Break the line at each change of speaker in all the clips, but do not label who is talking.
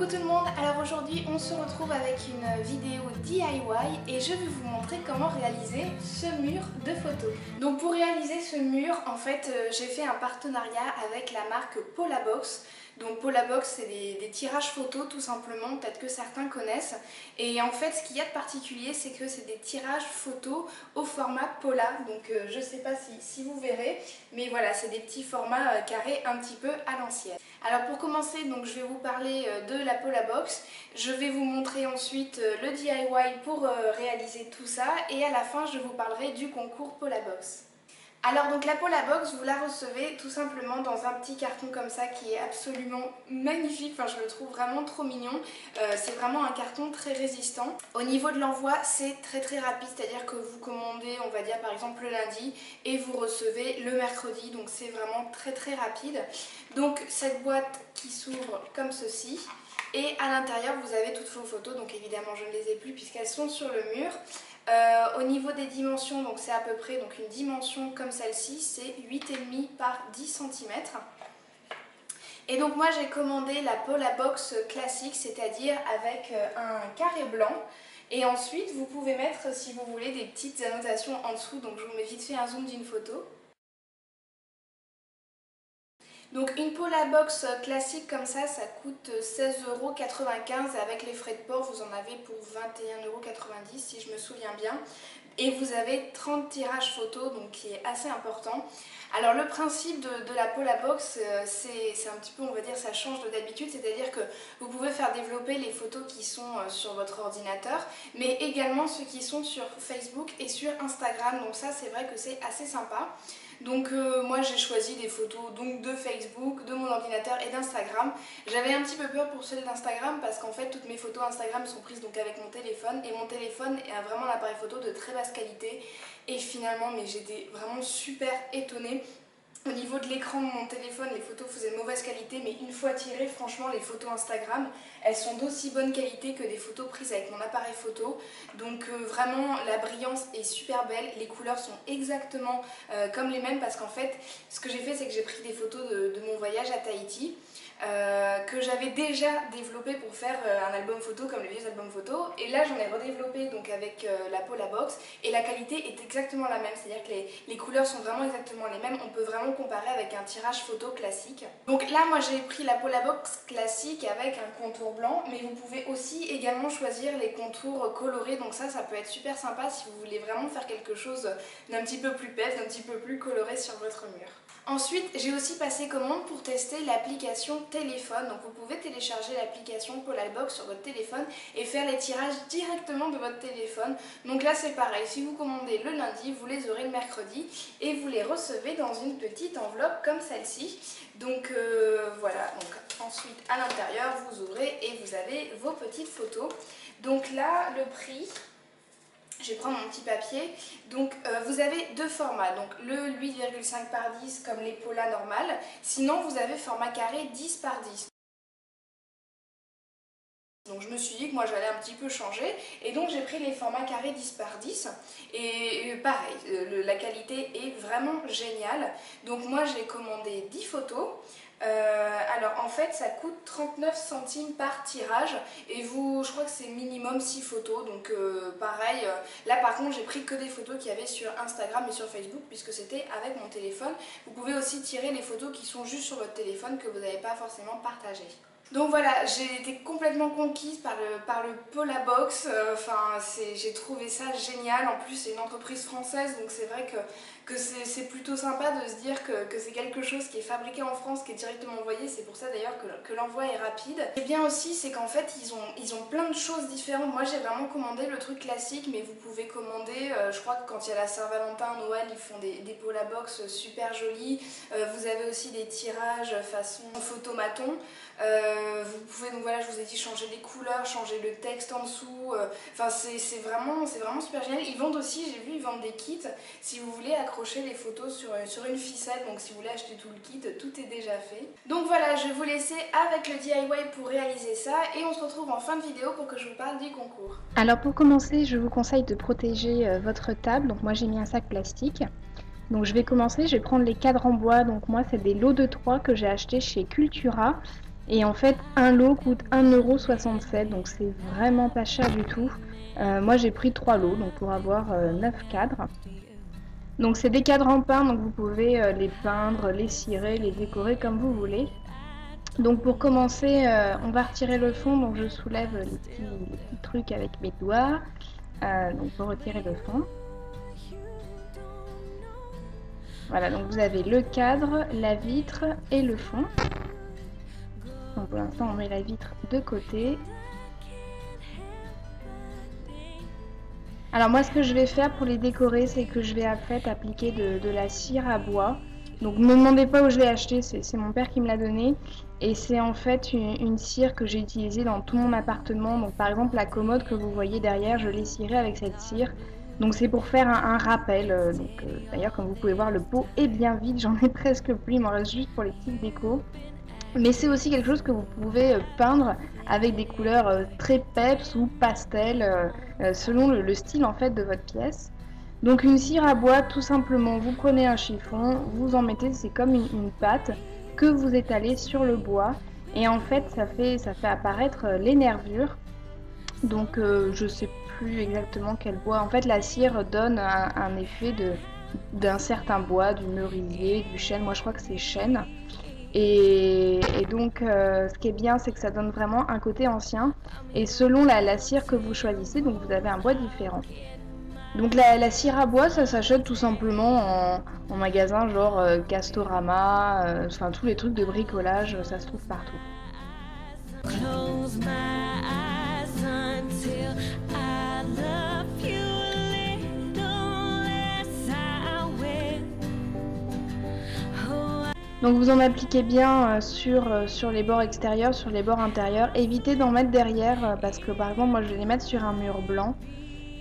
Coucou tout le monde, alors aujourd'hui on se retrouve avec une vidéo DIY et je vais vous montrer comment réaliser ce mur de photos. Donc pour réaliser ce mur, en fait j'ai fait un partenariat avec la marque Polabox. Donc Polabox c'est des tirages photos tout simplement, peut-être que certains connaissent. Et en fait ce qu'il y a de particulier c'est que c'est des tirages photos au format Pola. Donc je sais pas si vous verrez, mais voilà, c'est des petits formats carrés un petit peu à l'ancienne. Alors pour commencer, donc je vais vous parler de la Polabox. Je vais vous montrer ensuite le DIY pour réaliser tout ça. Et à la fin je vous parlerai du concours Polabox. Alors donc la Polabox, vous la recevez tout simplement dans un petit carton comme ça qui est absolument magnifique, enfin je le trouve vraiment trop mignon. C'est vraiment un carton très résistant. Au niveau de l'envoi, c'est très rapide, c'est-à-dire que vous commandez, on va dire par exemple le lundi et vous recevez le mercredi, donc c'est vraiment très rapide. Donc cette boîte qui s'ouvre comme ceci. Et à l'intérieur vous avez toutes vos photos, donc évidemment je ne les ai plus puisqu'elles sont sur le mur. Au niveau des dimensions, donc c'est à peu près donc une dimension comme celle-ci, c'est 8,5 par 10 cm. Et donc moi j'ai commandé la Polabox classique, c'est-à-dire avec un carré blanc. Et ensuite vous pouvez mettre, si vous voulez, des petites annotations en dessous. Donc je vous mets vite fait un zoom d'une photo. Donc une Polabox classique comme ça coûte 16,95 € avec les frais de port, vous en avez pour 21,90 € si je me souviens bien. Et vous avez 30 tirages photos, donc qui est assez important. Alors le principe de la Polabox, c'est un petit peu, on va dire, ça change de d'habitude, c'est-à-dire que vous pouvez faire développer les photos qui sont sur votre ordinateur, mais également ceux qui sont sur Facebook et sur Instagram, donc ça c'est vrai que c'est assez sympa. Donc moi j'ai choisi des photos donc de Facebook, de mon ordinateur et d'Instagram. J'avais un petit peu peur pour celles d'Instagram parce qu'en fait toutes mes photos Instagram sont prises donc avec mon téléphone et mon téléphone a vraiment un appareil photo de très basse qualité et finalement mais j'étais vraiment super étonnée. Au niveau de l'écran de mon téléphone, les photos faisaient de mauvaise qualité, mais une fois tirées, franchement, les photos Instagram, elles sont d'aussi bonne qualité que des photos prises avec mon appareil photo. Donc vraiment, la brillance est super belle, les couleurs sont exactement comme les mêmes, parce qu'en fait, ce que j'ai fait, c'est que j'ai pris des photos de mon voyage à Tahiti, que j'avais déjà développé pour faire un album photo comme les vieux albums photo, et là j'en ai redéveloppé donc avec la Polabox et la qualité est exactement la même, c'est-à-dire que les couleurs sont vraiment exactement les mêmes, on peut vraiment comparer avec un tirage photo classique. Donc là moi j'ai pris la Polabox classique avec un contour blanc, mais vous pouvez aussi également choisir les contours colorés, donc ça peut être super sympa si vous voulez vraiment faire quelque chose d'un petit peu plus pep, d'un petit peu plus coloré sur votre mur. Ensuite, j'ai aussi passé commande pour tester l'application téléphone. Donc vous pouvez télécharger l'application Polabox sur votre téléphone et faire les tirages directement de votre téléphone. Donc là c'est pareil, si vous commandez le lundi, vous les aurez le mercredi et vous les recevez dans une petite enveloppe comme celle-ci. Donc voilà, donc ensuite à l'intérieur vous ouvrez et vous avez vos petites photos. Donc là le prix... Je vais prendre mon petit papier. Donc vous avez deux formats, donc le 8,5 par 10 comme les Pola normales, sinon vous avez format carré 10 par 10. Donc je me suis dit que moi j'allais un petit peu changer et donc j'ai pris les formats carrés 10 par 10 et pareil, la qualité est vraiment géniale. Donc moi j'ai commandé 10 photos. Alors en fait ça coûte 39 centimes par tirage et je crois que c'est minimum 6 photos, donc pareil, là par contre j'ai pris que des photos qu'il y avait sur Instagram et sur Facebook puisque c'était avec mon téléphone. Vous pouvez aussi tirer les photos qui sont juste sur votre téléphone que vous n'avez pas forcément partagées. Donc voilà, j'ai été complètement conquise par le Polabox, j'ai trouvé ça génial, en plus c'est une entreprise française donc c'est vrai que c'est plutôt sympa de se dire que c'est quelque chose qui est fabriqué en France, qui est directement envoyé, c'est pour ça d'ailleurs que l'envoi est rapide. Et bien aussi c'est qu'en fait ils ont plein de choses différentes, moi j'ai vraiment commandé le truc classique mais vous pouvez commander, je crois que quand il y a la Saint-Valentin, Noël, ils font des Polabox super jolis, vous avez aussi des tirages façon photomaton. Vous pouvez donc voilà, je vous ai dit changer les couleurs, changer le texte en dessous, c'est vraiment super génial. Ils vendent aussi, j'ai vu, ils vendent des kits si vous voulez accrocher les photos sur une ficelle, donc si vous voulez acheter tout le kit, tout est déjà fait. Donc voilà, je vais vous laisser avec le DIY pour réaliser ça et on se retrouve en fin de vidéo pour que je vous parle du concours.
Alors pour commencer, je vous conseille de protéger votre table, donc moi j'ai mis un sac plastique. Donc je vais commencer, je vais prendre les cadres en bois, donc moi c'est des lots de 3 que j'ai acheté chez Cultura. Et en fait, un lot coûte 1,67 €, donc c'est vraiment pas cher du tout. Moi j'ai pris 3 lots, donc pour avoir 9 cadres. Donc c'est des cadres en pain, donc vous pouvez les peindre, les cirer, les décorer comme vous voulez. Donc pour commencer, on va retirer le fond, donc je soulève les petits trucs avec mes doigts, donc pour retirer le fond. Voilà, donc vous avez le cadre, la vitre et le fond. Donc pour l'instant on met la vitre de côté. Alors moi ce que je vais faire pour les décorer, c'est que je vais après appliquer de la cire à bois. Donc ne me demandez pas où je l'ai acheté, c'est mon père qui me l'a donné. Et c'est en fait une cire que j'ai utilisée dans tout mon appartement. Donc par exemple la commode que vous voyez derrière, je l'ai cirée avec cette cire. Donc c'est pour faire un rappel. D'ailleurs comme vous pouvez voir, le pot est bien vide, j'en ai presque plus, il m'en reste juste pour les petites décos. Mais c'est aussi quelque chose que vous pouvez peindre avec des couleurs très peps ou pastel, selon le style en fait de votre pièce. Donc une cire à bois, tout simplement, vous prenez un chiffon, vous en mettez, c'est comme une pâte que vous étalez sur le bois. Et en fait, ça fait apparaître les nervures. Donc je sais plus exactement quel bois. En fait, la cire donne un effet d'un certain bois, du merisier, du chêne. Moi, je crois que c'est chêne. Et donc, ce qui est bien, c'est que ça donne vraiment un côté ancien. Et selon la cire que vous choisissez, donc vous avez un bois différent. Donc la cire à bois, ça s'achète tout simplement en magasin, genre Castorama, enfin tous les trucs de bricolage, ça se trouve partout. Donc vous en appliquez bien sur les bords extérieurs, sur les bords intérieurs. Évitez d'en mettre derrière parce que par exemple moi je vais les mettre sur un mur blanc.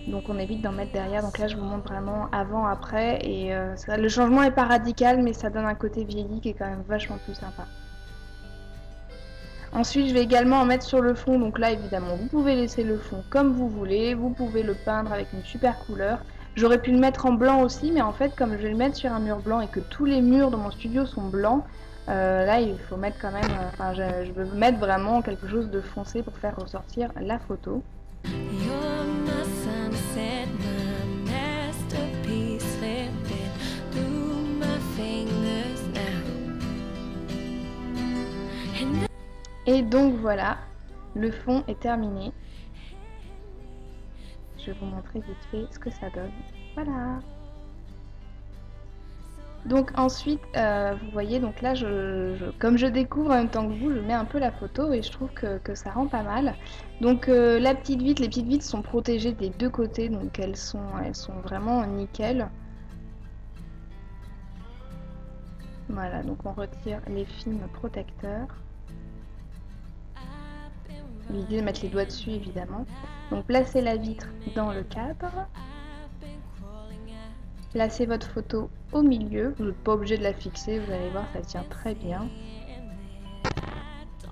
Donc on évite d'en mettre derrière. Donc là je vous montre vraiment avant, après. Et le changement n'est pas radical mais ça donne un côté vieilli qui est quand même vachement plus sympa. Ensuite je vais également en mettre sur le fond. Donc là évidemment vous pouvez laisser le fond comme vous voulez. Vous pouvez le peindre avec une super couleur. J'aurais pu le mettre en blanc aussi, mais en fait, comme je vais le mettre sur un mur blanc et que tous les murs dans mon studio sont blancs, là, il faut mettre quand même... Enfin, je veux mettre vraiment quelque chose de foncé pour faire ressortir la photo. Et donc voilà, le fond est terminé. Je vais vous montrer vite fait ce que ça donne. Voilà. Donc ensuite, vous voyez, donc là, comme je découvre en même temps que vous, je mets un peu la photo et je trouve que ça rend pas mal. Donc les petites vitres sont protégées des deux côtés, donc elles sont vraiment nickel. Voilà, donc on retire les films protecteurs. L'idée de mettre les doigts dessus évidemment. Donc placez la vitre dans le cadre. Placez votre photo au milieu. Vous n'êtes pas obligé de la fixer, vous allez voir, ça tient très bien.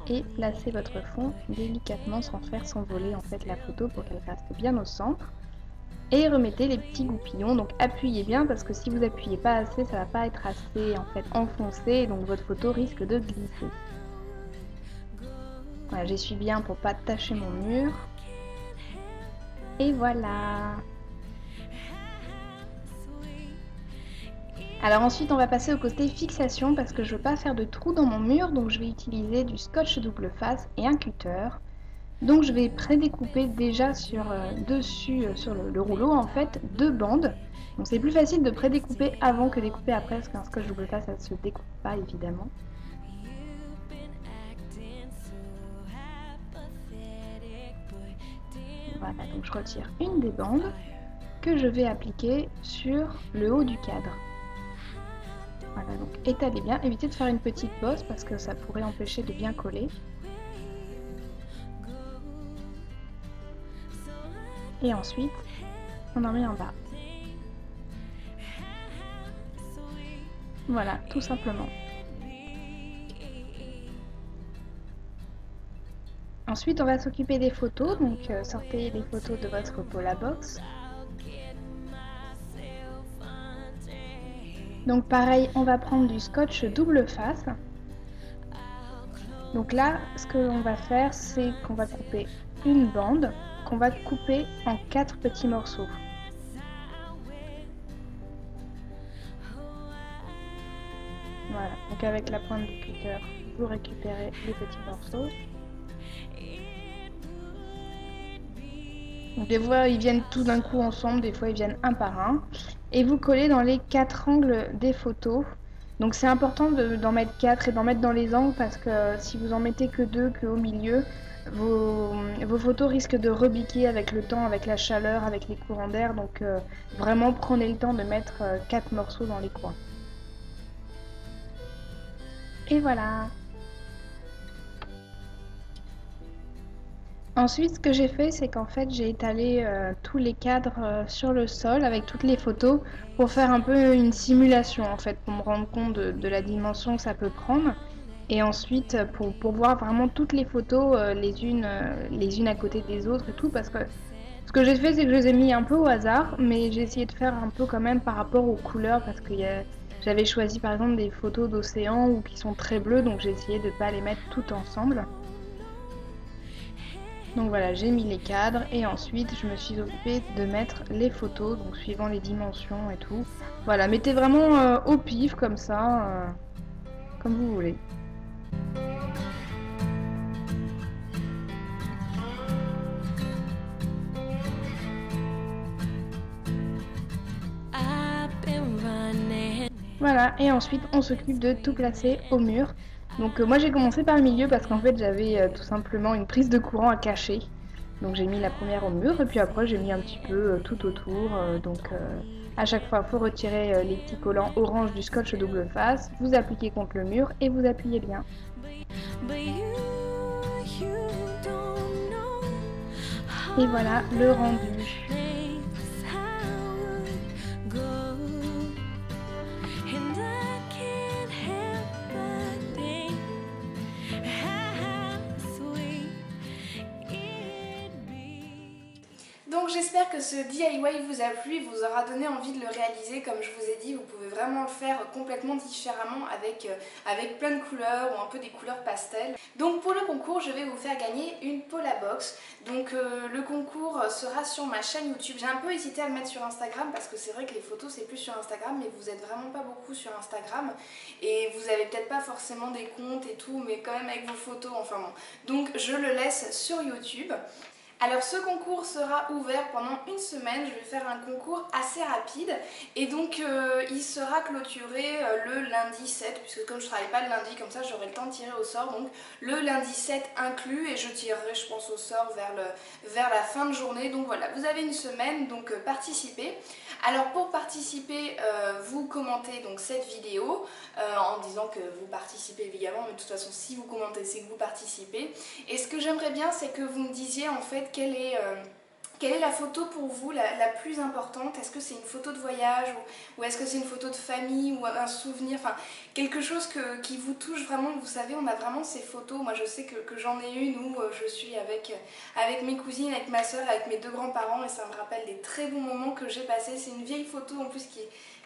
Et placez votre fond délicatement sans faire s'envoler en fait la photo pour qu'elle reste bien au centre. Et remettez les petits goupillons, donc appuyez bien parce que si vous appuyez pas assez, ça va pas être assez en fait enfoncé et donc votre photo risque de glisser. Voilà, j'essuie bien pour pas tacher mon mur. Et voilà. Alors ensuite on va passer au côté fixation parce que je veux pas faire de trou dans mon mur, donc je vais utiliser du scotch double face et un cutter. Donc je vais prédécouper déjà sur le rouleau en fait 2 bandes. Donc c'est plus facile de prédécouper avant que découper après parce qu'un scotch double face ça ne se découpe pas évidemment. Voilà, donc je retire une des bandes que je vais appliquer sur le haut du cadre. Voilà, donc étalez bien, évitez de faire une petite bosse parce que ça pourrait empêcher de bien coller. Et ensuite, on en met en bas. Voilà, tout simplement. Ensuite, on va s'occuper des photos, donc sortez les photos de votre Polabox. Donc pareil, on va prendre du scotch double face. Donc là, ce que l'on va faire, c'est qu'on va couper une bande qu'on va couper en 4 petits morceaux. Voilà, donc avec la pointe du cutter, vous récupérez les petits morceaux. Donc des fois ils viennent tout d'un coup ensemble, des fois ils viennent un par un. Et vous collez dans les 4 angles des photos. Donc c'est important d'en mettre 4 et d'en mettre dans les angles parce que si vous en mettez que 2, qu'au milieu, vos photos risquent de rebiquer avec le temps, avec la chaleur, avec les courants d'air. Donc vraiment prenez le temps de mettre 4 morceaux dans les coins. Et voilà. Ensuite, ce que j'ai fait, c'est qu'en fait, j'ai étalé tous les cadres sur le sol avec toutes les photos pour faire un peu une simulation, en fait, pour me rendre compte de la dimension que ça peut prendre. Et ensuite, pour voir vraiment toutes les photos les unes à côté des autres et tout, parce que ce que j'ai fait, c'est que je les ai mis un peu au hasard, mais j'ai essayé de faire un peu quand même par rapport aux couleurs, parce que j'avais choisi par exemple des photos d'océan ou qui sont très bleues, donc j'ai essayé de ne pas les mettre toutes ensemble. Donc voilà, j'ai mis les cadres et ensuite je me suis occupée de mettre les photos, donc suivant les dimensions et tout. Voilà, mettez vraiment au pif comme ça, comme vous voulez. Voilà, et ensuite on s'occupe de tout placer au mur. Donc moi j'ai commencé par le milieu parce qu'en fait j'avais tout simplement une prise de courant à cacher. Donc j'ai mis la première au mur et puis après j'ai mis un petit peu tout autour. À chaque fois il faut retirer les petits collants orange du scotch double face, vous appliquez contre le mur et vous appuyez bien. Et voilà le rendu.
Donc j'espère que ce DIY vous a plu et vous aura donné envie de le réaliser. Comme je vous ai dit, vous pouvez vraiment le faire complètement différemment avec plein de couleurs ou un peu des couleurs pastel. Donc pour le concours, je vais vous faire gagner une Polabox. Donc le concours sera sur ma chaîne YouTube. J'ai un peu hésité à le mettre sur Instagram parce que c'est vrai que les photos c'est plus sur Instagram, mais vous êtes vraiment pas beaucoup sur Instagram et vous avez peut-être pas forcément des comptes et tout, mais quand même avec vos photos, enfin bon. Donc je le laisse sur YouTube. Alors ce concours sera ouvert pendant une semaine, je vais faire un concours assez rapide et donc il sera clôturé le lundi 7 puisque comme je ne travaille pas le lundi comme ça j'aurai le temps de tirer au sort, donc le lundi 7 inclus et je tirerai je pense au sort vers la fin de journée. Donc voilà, vous avez une semaine, donc participez. Alors pour participer, vous commentez donc cette vidéo en disant que vous participez évidemment, mais de toute façon si vous commentez c'est que vous participez. Et ce que j'aimerais bien c'est que vous me disiez en fait quelle est la photo pour vous la plus importante? Est-ce que c'est une photo de voyage ou est-ce que c'est une photo de famille ou un souvenir? Enfin, quelque chose qui vous touche vraiment. Vous savez, on a vraiment ces photos. Moi, je sais que j'en ai une où je suis avec mes cousines, avec ma soeur, avec mes deux grands-parents et ça me rappelle des très bons moments que j'ai passés. C'est une vieille photo en plus qui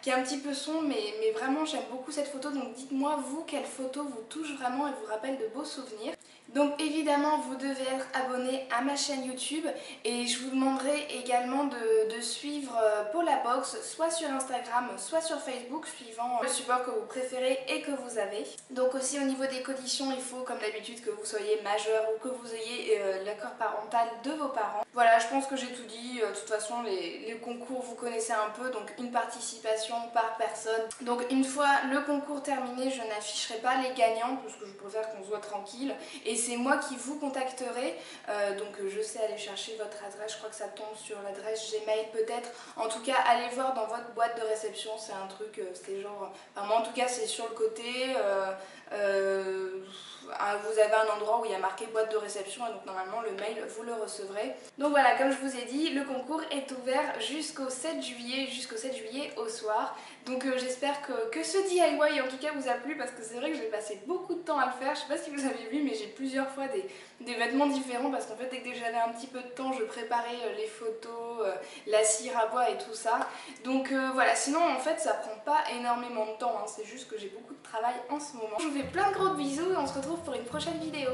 est un petit peu sombre, mais vraiment j'aime beaucoup cette photo. Donc dites-moi, vous, quelle photo vous touche vraiment et vous rappelle de beaux souvenirs? Donc évidemment vous devez être abonné à ma chaîne YouTube et je vous demanderai également de suivre Polabox soit sur Instagram soit sur Facebook suivant le support que vous préférez et que vous avez. Donc aussi au niveau des conditions il faut comme d'habitude que vous soyez majeur ou que vous ayez l'accord parental de vos parents. Voilà, je pense que j'ai tout dit. De toute façon les concours vous connaissez un peu, donc une participation par personne. Donc une fois le concours terminé je n'afficherai pas les gagnants parce que je préfère qu'on soit tranquille et c'est moi qui vous contacterai, donc je sais aller chercher votre adresse, je crois que ça tombe sur l'adresse Gmail peut-être. En tout cas, allez voir dans votre boîte de réception, c'est un truc, c'est genre, enfin moi en tout cas c'est sur le côté, vous avez un endroit où il y a marqué boîte de réception et donc normalement le mail vous le recevrez. Donc voilà, comme je vous ai dit, le concours est ouvert jusqu'au 7 juillet au soir. Donc j'espère que ce DIY en tout cas vous a plu, parce que c'est vrai que j'ai passé beaucoup de temps à le faire. Je sais pas si vous avez vu, mais j'ai plusieurs fois des vêtements différents, parce qu'en fait dès que j'avais un petit peu de temps je préparais les photos, la cire à bois et tout ça. Donc voilà, sinon en fait ça prend pas énormément de temps, hein. C'est juste que j'ai beaucoup de travail en ce moment. Je vous fais plein de gros bisous et on se retrouve pour une prochaine vidéo.